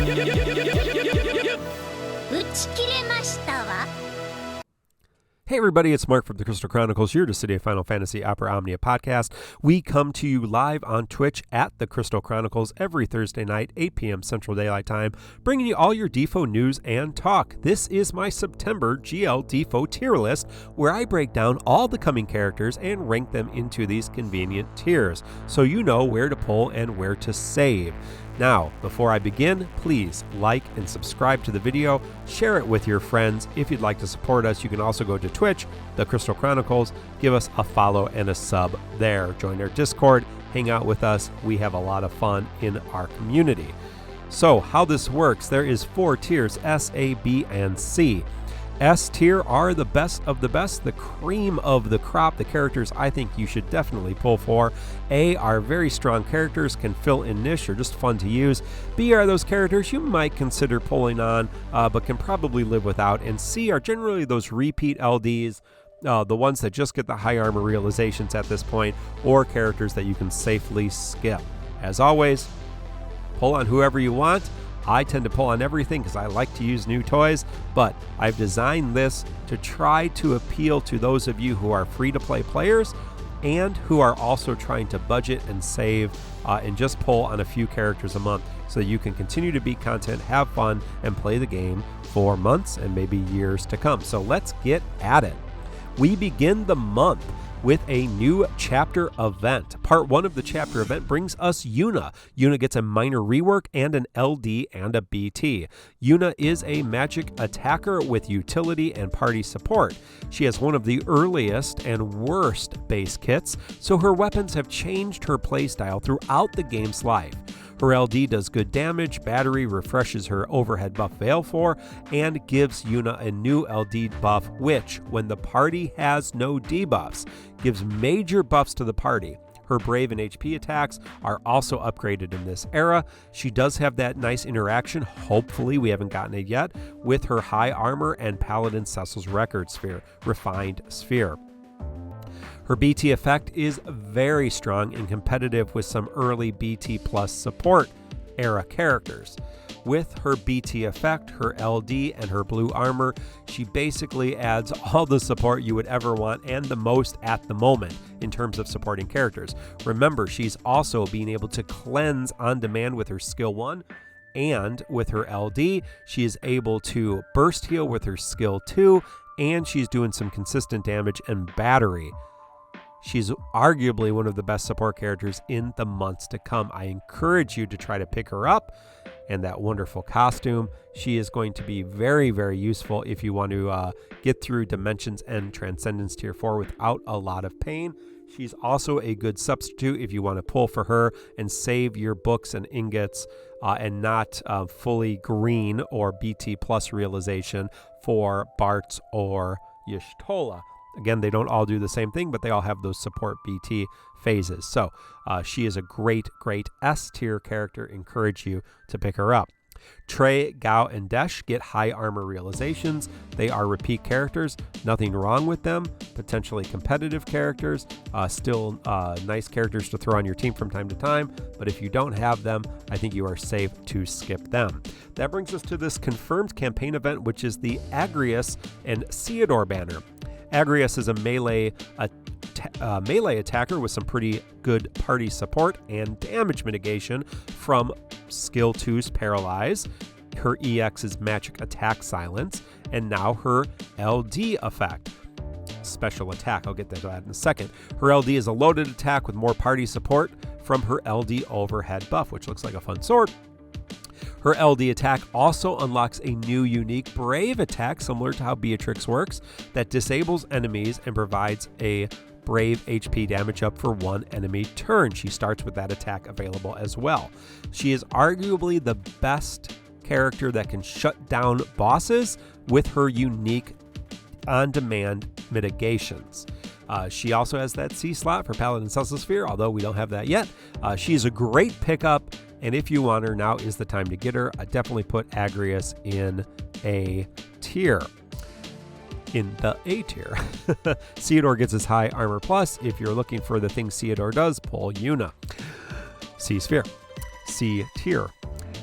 Hey everybody, it's Mark from the Crystal Chronicles, your Dissidia Final Fantasy Opera Omnia podcast. We come to you live on Twitch at the Crystal Chronicles every Thursday night, 8 p.m. Central Daylight Time, bringing you all your DFFOO news and talk. This is my September GL DFFOO tier list, where I break down all the coming characters and rank them into these convenient tiers, so you know where to pull and where to save. Now, before I begin, please like and subscribe to the video, share it with your friends. If you'd like to support us, you can also go to Twitch, The Crystal Chronicles, give us a follow and a sub there. Join our Discord, hang out with us. We have a lot of fun in our community. So, how this works, there is 4 tiers, S, A, B, and C. S tier are the best of the best, the cream of the crop, the characters I think you should definitely pull for. A are very strong characters, can fill in niche, or just fun to use. B are those characters you might consider pulling on, but can probably live without. And C are generally those repeat LDs, the ones that just get the high armor realizations at this point, or characters that you can safely skip. As always, pull on whoever you want. I tend to pull on everything because I like to use new toys, but I've designed this to try to appeal to those of you who are free-to-play players and who are also trying to budget and save and just pull on a few characters a month so that you can continue to beat content, have fun, and play the game for months and maybe years to come. So let's get at it. We begin the month with a new chapter event. Part 1 of the chapter event brings us Yuuna. Yuuna gets a minor rework and an LD and a BT. Yuuna is a magic attacker with utility and party support. She has one of the earliest and worst base kits, so her weapons have changed her playstyle throughout the game's life. Her LD does good damage, battery refreshes her overhead buff Veil 4, and gives Yuuna a new LD buff, which, when the party has no debuffs, gives major buffs to the party. Her Brave and HP attacks are also upgraded in this era. She does have that nice interaction, hopefully we haven't gotten it yet, with her high armor and Paladin Cecil's record sphere, refined sphere. Her BT effect is very strong and competitive with some early BT plus support era characters. With her BT effect, her LD, and her blue armor, she basically adds all the support you would ever want and the most at the moment in terms of supporting characters. Remember, she's also being able to cleanse on demand with her skill 1, and with her LD, she is able to burst heal with her skill 2, and she's doing some consistent damage and battery. She's arguably one of the best support characters in the months to come. I encourage you to try to pick her up, and that wonderful costume. She is going to be very, very useful if you want to get through Dimensions and Transcendence Tier 4 without a lot of pain. She's also a good substitute if you want to pull for her and save your books and ingots and not fully green or BT plus realization for Bartz or Y'shtola. Again, they don't all do the same thing, but they all have those support BT phases. So she is a great, great S tier character. Encourage you to pick her up. Trey, Gao, and Desh get high armor realizations. They are repeat characters. Nothing wrong with them. Potentially competitive characters. Still nice characters to throw on your team from time to time. But if you don't have them, I think you are safe to skip them. That brings us to this confirmed campaign event, which is the Agrius and HaateXIII banner. Agrius is a melee attacker with some pretty good party support and damage mitigation from Skill 2's Paralyze. Her EX is Magic Attack Silence, and now her LD effect. Special attack, I'll get to that in a second. Her LD is a loaded attack with more party support from her LD overhead buff, which looks like a fun sword. Her LD attack also unlocks a new unique Brave attack, similar to how Beatrix works, that disables enemies and provides a Brave HP damage up for 1 enemy turn. She starts with that attack available as well. She is arguably the best character that can shut down bosses with her unique on-demand mitigations. She also has that C slot for Paladin Cecil's Sphere, although we don't have that yet. She's a great pickup, and if you want her, now is the time to get her. I definitely put Agrius in A tier. In the A tier. HaateXIII gets his high armor plus. If you're looking for the things HaateXIII does, pull Yuuna. C sphere. C tier.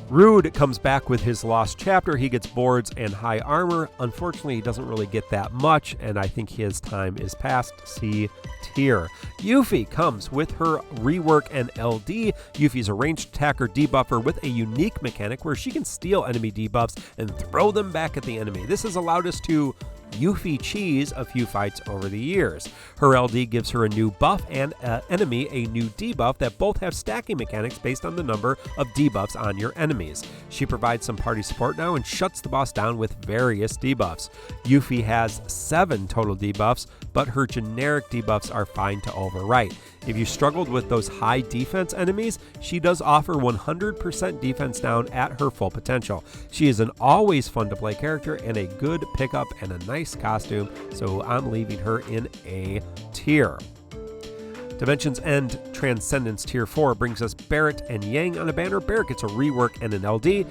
Rude comes back with his lost chapter. He gets boards and high armor. Unfortunately, he doesn't really get that much, and I think his time is past. C tier. Yuffie comes with her rework and LD. Yuffie's a ranged attacker debuffer with a unique mechanic where she can steal enemy debuffs and throw them back at the enemy. This has allowed us to Yuffie cheese a few fights over the years. Her LD gives her a new buff and enemy a new debuff that both have stacking mechanics based on the number of debuffs on your enemies. She provides some party support now and shuts the boss down with various debuffs. Yuffie has 7 total debuffs, but her generic debuffs are fine to overwrite. If you struggled with those high defense enemies, she does offer 100% defense down at her full potential. She is an always fun to play character and a good pickup and a nice costume, so I'm leaving her in A tier. Dimensions End Transcendence Tier 4 brings us Barrett and Yang on a banner. Barrett gets a rework and an LD.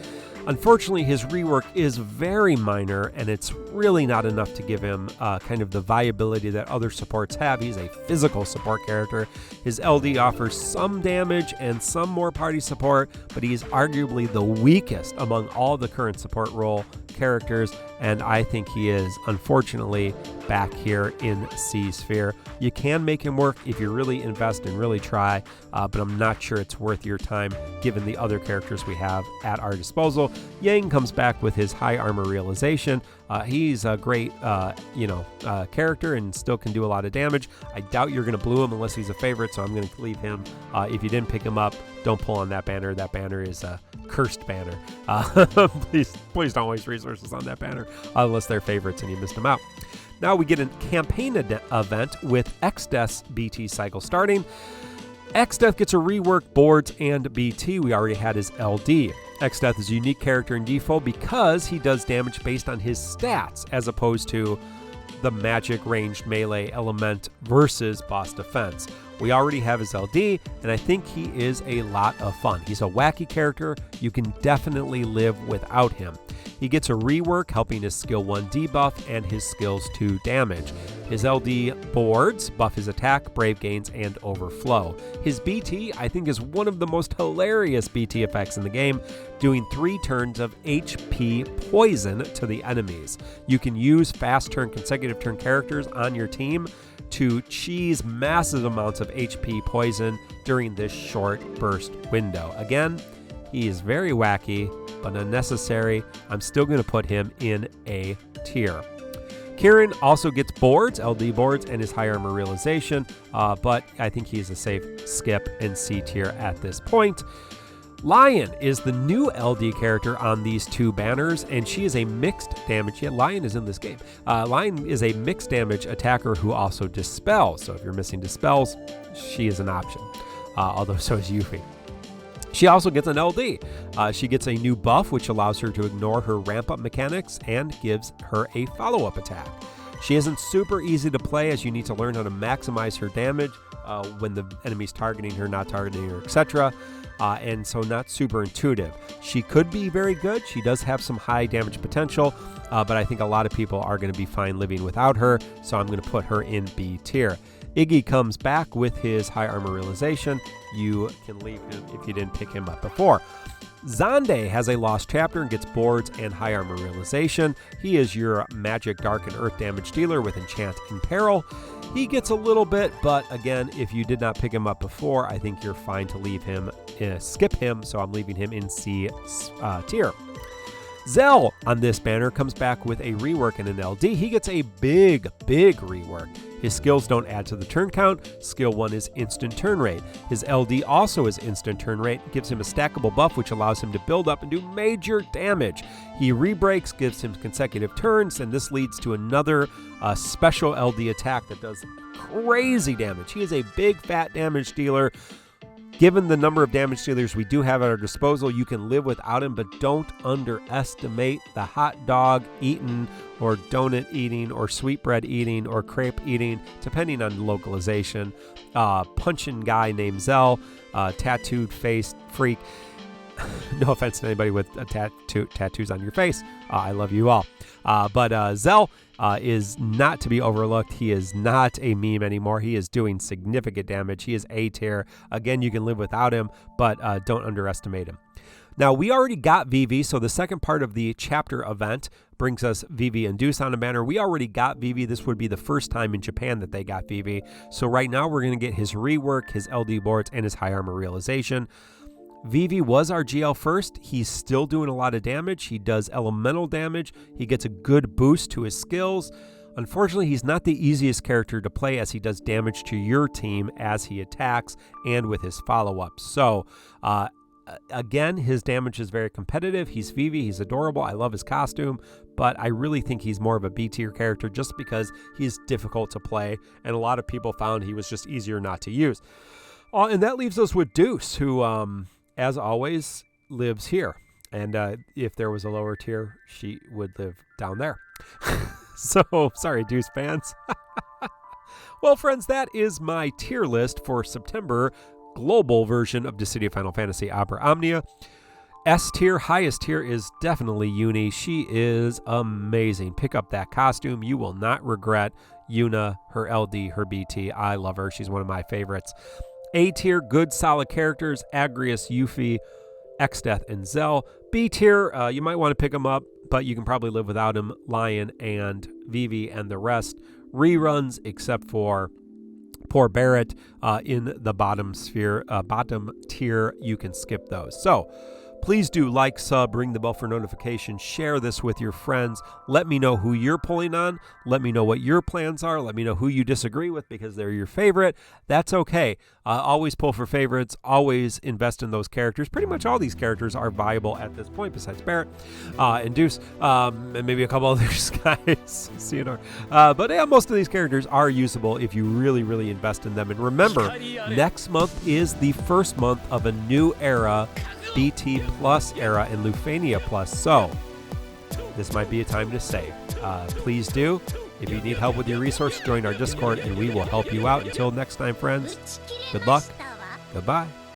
Unfortunately, his rework is very minor, and it's really not enough to give him kind of the viability that other supports have. He's a physical support character. His LD offers some damage and some more party support, but he's arguably the weakest among all the current support role characters, and I think he is unfortunately back here in C sphere. You can make him work if you really invest and really try, but I'm not sure it's worth your time given the other characters we have at our disposal. Yang comes back with his high armor realization. He's a great character and still can do a lot of damage. I doubt you're going to blue him unless he's a favorite, so I'm going to leave him. If you didn't pick him up, don't pull on that banner. That banner is a cursed banner. Please don't waste resources on that banner unless they're favorites and you missed them out. Now we get a campaign event with X-Death's BT cycle starting. X-Death gets a rework, boards, and BT. We already had his LD. X-Death is a unique character in default because he does damage based on his stats as opposed to the magic ranged melee element versus boss defense. We already have his LD, and I think he is a lot of fun. He's a wacky character. You can definitely live without him. He gets a rework, helping his skill 1 debuff and his skills 2 damage. His LD boards buff his attack, brave gains, and overflow. His BT, I think, is one of the most hilarious BT effects in the game, doing 3 turns of HP poison to the enemies. You can use fast turn, consecutive turn characters on your team to cheese massive amounts of HP poison during this short burst window. Again, he is very wacky, but unnecessary. I'm still going to put him in A tier. Kieran also gets boards, LD boards, and his high armor realization, but I think he's a safe skip in C tier at this point. Lion is the new LD character on these 2 banners, and she is a mixed damage. Yeah, Lion is in this game. Lion is a mixed damage attacker who also dispels. So if you're missing dispels, she is an option, although so is Yuffie. She also gets an LD. She gets a new buff, which allows her to ignore her ramp-up mechanics and gives her a follow-up attack. She isn't super easy to play as you need to learn how to maximize her damage when the enemy's targeting her, not targeting her, etc. And so not super intuitive. She could be very good. She does have some high damage potential, but I think a lot of people are going to be fine living without her, so I'm going to put her in B tier. Iggy comes back with his high armor realization. You can leave him if you didn't pick him up before. Xande has a lost chapter and gets boards and high armor realization. He is your magic, dark, and earth damage dealer with enchant and peril. He gets a little bit, but again, if you did not pick him up before, I think you're fine to leave him, skip him, so I'm leaving him in C tier. Zell on this banner comes back with a rework and an LD. He gets a big rework. His skills don't add to the turn count. Skill 1 is instant turn rate. His LD also is instant turn rate, gives him a stackable buff which allows him to build up and do major damage. He re-breaks, gives him consecutive turns, and this leads to another special LD attack that does crazy damage. He is a big fat damage dealer. Given the number of damage dealers we do have at our disposal, you can live without him, but don't underestimate the hot dog eating or donut eating or sweetbread eating or crepe eating, depending on localization. Punching guy named Zell, tattooed face freak. No offense to anybody with tattoos on your face. I love you all. But Zell is not to be overlooked. He is not a meme anymore. He is doing significant damage. He is A tier. Again, you can live without him, but don't underestimate him. Now, we already got Vivi, so the second part of the chapter event brings us Vivi and Deuce on a banner. We already got Vivi. This would be the first time in Japan that they got Vivi. So right now we're going to get his rework, his LD boards, and his high armor realization. Vivi was our GL first. He's still doing a lot of damage. He does elemental damage. He gets a good boost to his skills. Unfortunately, he's not the easiest character to play as he does damage to your team as he attacks and with his follow-ups. So, again, his damage is very competitive. He's Vivi. He's adorable. I love his costume, but I really think he's more of a B tier character just because he's difficult to play, and a lot of people found he was just easier not to use. And that leaves us with Deuce, who, as always, lives here. And if there was a lower tier, she would live down there. So, sorry, Deuce fans. Well, friends, that is my tier list for September global version of Dissidia Final Fantasy Opera Omnia. S tier, highest tier is definitely Yunie. She is amazing. Pick up that costume. You will not regret Yoona, her LD, her BT. I love her. She's one of my favorites. A tier, good solid characters, Agrius, Yuffie, Xdeath, and Zell. B tier, you might want to pick them up, but you can probably live without him. Lion and Vivi and the rest. Reruns, except for poor Barrett in the bottom tier. You can skip those. So please do like, sub, ring the bell for notifications, share this with your friends. Let me know who you're pulling on. Let me know what your plans are. Let me know who you disagree with because they're your favorite. That's okay. Always pull for favorites. Always invest in those characters. Pretty much all these characters are viable at this point besides Barrett and Deuce and maybe a couple others guys. CNR. But yeah, most of these characters are usable if you really, really invest in them. And remember, next month is the first month of a new era, BT Plus era and Lufania Plus, so this might be a time to save. Please do. If you need help with your resource, join our Discord and we will help you out. Until next time, friends, good luck. Goodbye.